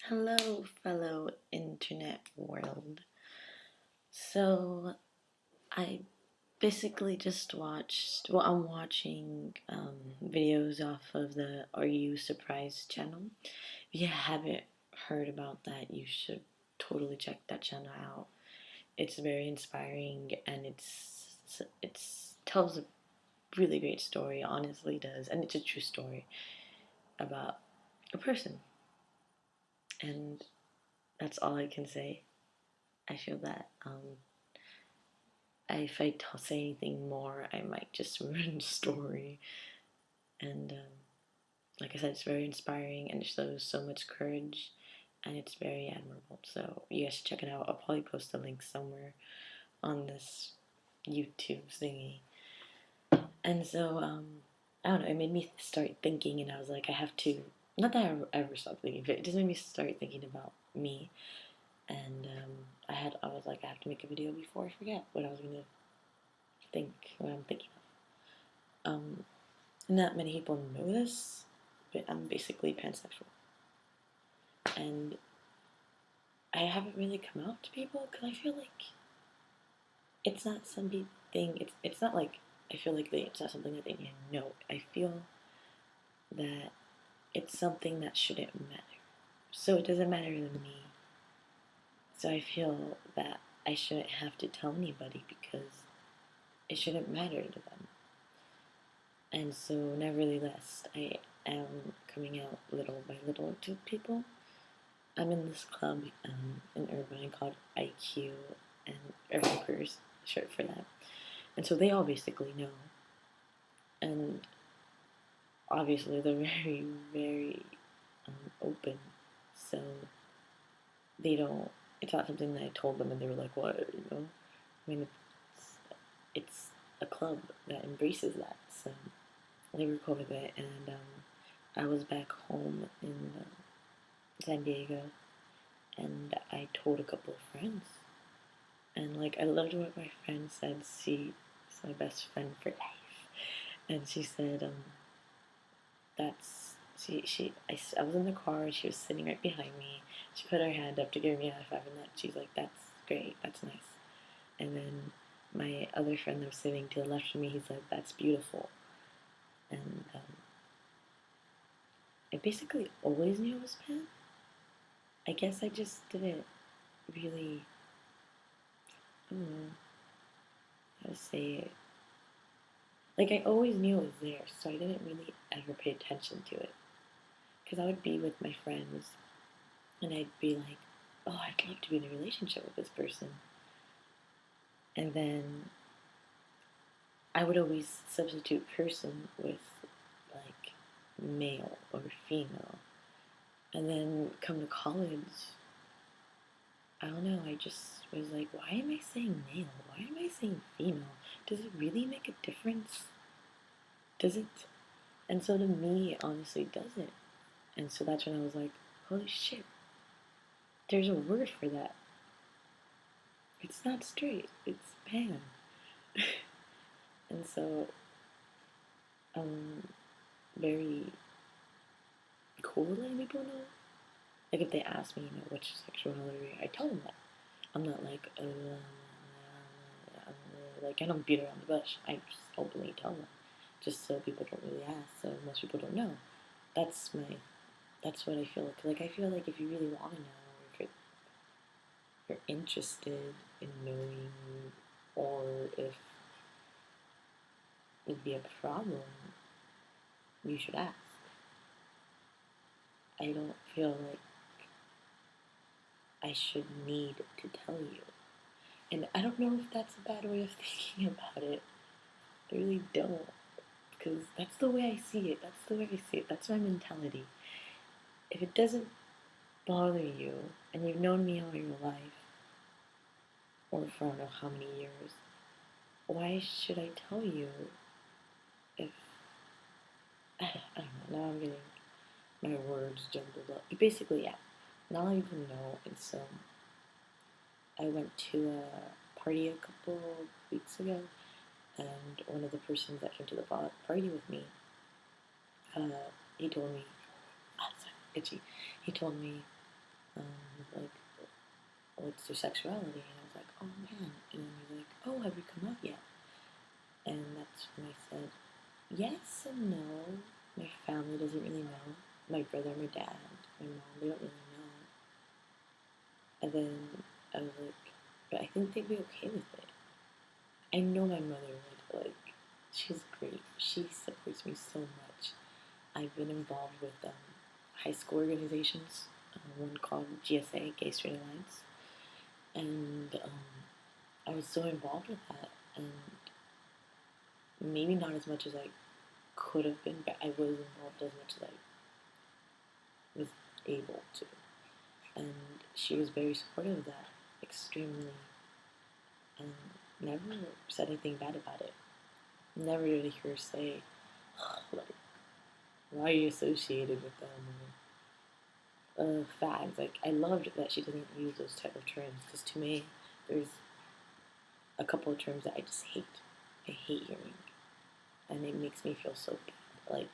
Hello, fellow internet world. So, I basically just I'm watching videos off of the Are You Surprised channel. If you haven't heard about that, you should totally check that channel out. It's very inspiring and it's tells a really great story, honestly does, and it's a true story about a person. And that's all I can say. I feel that if I say anything more, I might just ruin the story. And like I said, it's very inspiring and it shows so much courage, and it's very admirable. So you guys should check it out. I'll probably post a link somewhere on this YouTube thingy. And so I don't know. It made me start thinking, and I was like, I have to. Not that I ever stopped thinking, but it just made me start thinking about me. And I was like, I have to make a video before I forget what I was gonna think, what I'm thinking of. Not many people know this, but I'm basically pansexual. And I haven't really come out to people because I feel like it's not something, it's not like, I feel like it's not something that they need to know. I feel that it's something that shouldn't matter. So it doesn't matter to me. So I feel that I shouldn't have to tell anybody because it shouldn't matter to them. And so, nevertheless, I am coming out little by little to people. I'm in this club in Irvine called IQ, and Hookers, short for that. And so they all basically know. And obviously they're very, very open. So they don't, it's not something that I told them and they were like, what, I mean, it's a club that embraces that. So they were cool with it. And I was back home in San Diego, and I told a couple of friends. And like I loved what my friend said. She's my best friend for life, and she said, "That's I was in the car. And she was sitting right behind me. She put her hand up to give me a high five, and that she's like, "That's great. That's nice." And then my other friend that was sitting to the left of me, he said, "That's beautiful." And I basically always knew it was pan. I guess I just didn't really, I don't know how to say it. Like, I always knew it was there, so I didn't really ever pay attention to it. Because I would be with my friends, and I'd be like, oh, I'd love to be in a relationship with this person. And then I would always substitute person with, like, male or female. And then come to college, I don't know, I just was like, why am I saying male? Why am I saying female? Does it really make a difference? Does it? And so to me, it honestly doesn't. And so that's when I was like, holy shit, there's a word for that. It's not straight, it's pan. And so I'm very cool letting people know. Like if they ask me, which sexuality, I tell them that. I'm not like, like I don't beat around the bush. I just openly tell them, just so people don't really ask, so most people don't know. That's what I feel like. Like I feel like if you really want to know, if you're interested in knowing, or if it'd be a problem, you should ask. I don't feel like I should need to tell you. And I don't know if that's a bad way of thinking about it. I really don't. Because that's the way I see it. That's the way I see it. That's my mentality. If it doesn't bother you, and you've known me all your life, or for I don't know how many years, why should I tell you if I don't know, now I'm getting my words jumbled up. But basically, yeah. Now I even know, and so I went to a party a couple weeks ago, and one of the persons that came to the party with me, he told me, oh, sorry, itchy. He told me like, what's your sexuality? And I was like, oh man. And then he was like, oh, have you come out yet? And that's when I said, yes and no. My family doesn't really know. My brother, my dad, my mom, they don't really know. And then I was like, but I think they'd be okay with it. I know my mother would, like, she's great. She supports me so much. I've been involved with high school organizations, one called GSA, Gay Straight Alliance, and I was so involved with that, and maybe not as much as I could have been, but I was involved as much as I was able to. And she was very supportive of that, extremely, and never said anything bad about it. Never did I hear her say, oh, like, why are you associated with them? Or, fags. Like, I loved that she doesn't use those type of terms, because to me, there's a couple of terms that I just hate. I hate hearing. And it makes me feel so bad. Like,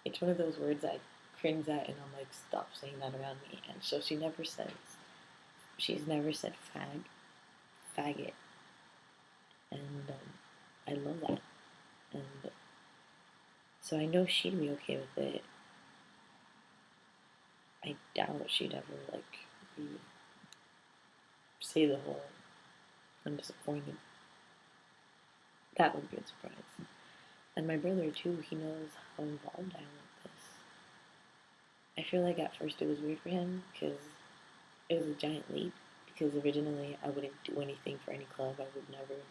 it's one of those words that I cringe at, and I'm like, stop saying that around me. And so she's never said faggot. And I love that. And so I know she'd be okay with it. I doubt she'd ever, like, say the whole, I'm disappointed. That would be a surprise. And my brother, too, he knows how involved I am with this. I feel like at first it was weird for him, because it was a giant leap. Because originally I wouldn't do anything for any club. I would never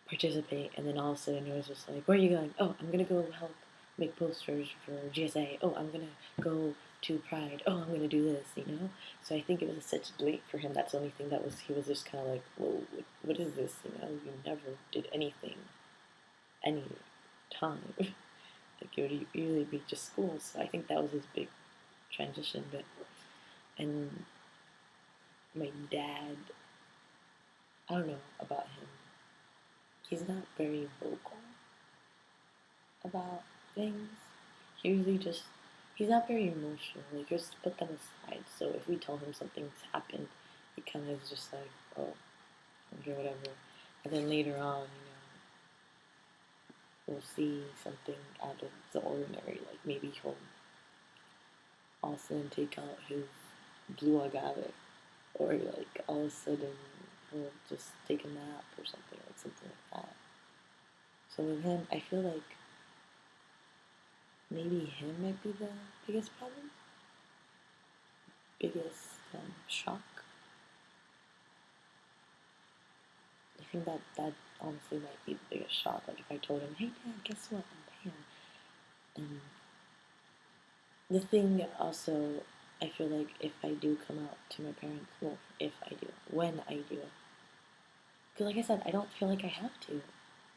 participate. And then all of a sudden it was just like, where are you going? Oh, I'm going to go help make posters for GSA. Oh, I'm going to go to Pride. Oh, I'm going to do this, you know? So I think it was such a leap for him. That's the only thing that was, he was just kind of like, whoa, what is this? You know, you never did anything, any time. Like, it would usually be just school. So I think that was his big transition. But, and my dad, I don't know about him. He's not very vocal about things. He usually just, he's not very emotional. Like, just put them aside. So if we tell him something's happened, he kind of is just like, oh, okay, whatever. And then later on, you know, we'll see something out of the ordinary. Like, maybe he'll all of a sudden take out his blue agave. Or, like, all of a sudden he'll just take a nap or something like that. So with him, I feel like maybe him might be the biggest problem, biggest shock. I think that honestly might be the biggest shock. Like, if I told him, hey Dad, guess what, I'm pan. And the thing also, I feel like if I do come out to my parents, well, if I do, when I do, because like I said, I don't feel like I have to.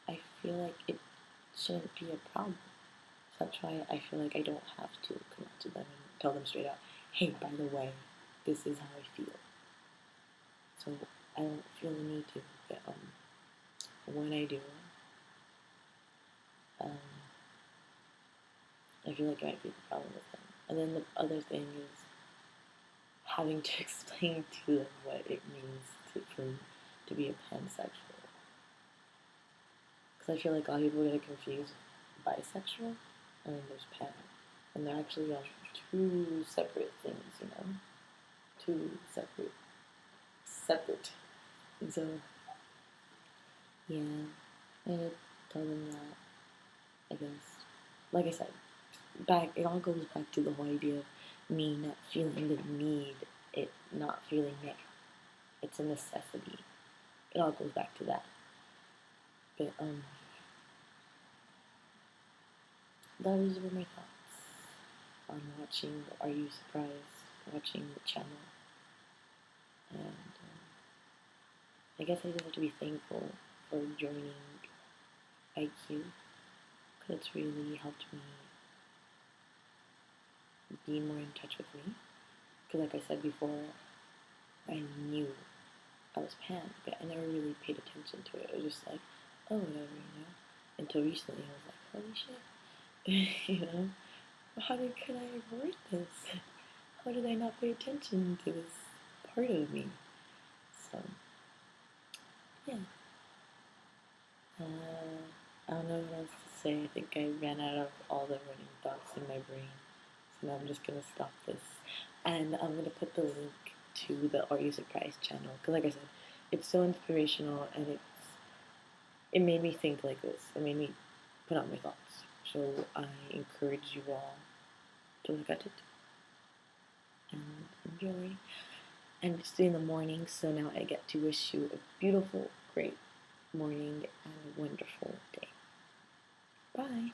I feel like it shouldn't be a problem. So that's why I feel like I don't have to come out to them and tell them straight out, hey, by the way, this is how I feel. So I don't feel the need to. But when I do, I feel like it might be the problem with them. And then the other thing is having to explain to them what it means to be a pansexual. Because I feel like a lot of people get confused bisexual and then there's pan. And they're actually two separate things, you know? Two separate. And so, yeah, I tell them that, I guess. Like I said, it all goes back to the whole idea of me not feeling the need, it not feeling it. It's a necessity. It all goes back to that. But, those were my thoughts on watching Are You Surprised? Watching the channel. And I guess I just have to be thankful for joining IQ, because it's really helped me be more in touch with me. Because like I said before, I knew I was pan, but I never really paid attention to it. It was just like, oh, whatever, you know? Until recently, I was like, holy shit. You know? Could I avoid this? how did I not pay attention to this part of me? So, yeah. I don't know what else to say. I think I ran out of all the running thoughts in my brain. So now I'm just going to stop this. And I'm going to put the link to the Are You Surprised channel. Because like I said, it's so inspirational and it made me think like this. It made me put out my thoughts. So I encourage you all to look at it and enjoy. And it's in the morning, so now I get to wish you a beautiful, great morning and a wonderful day. Bye.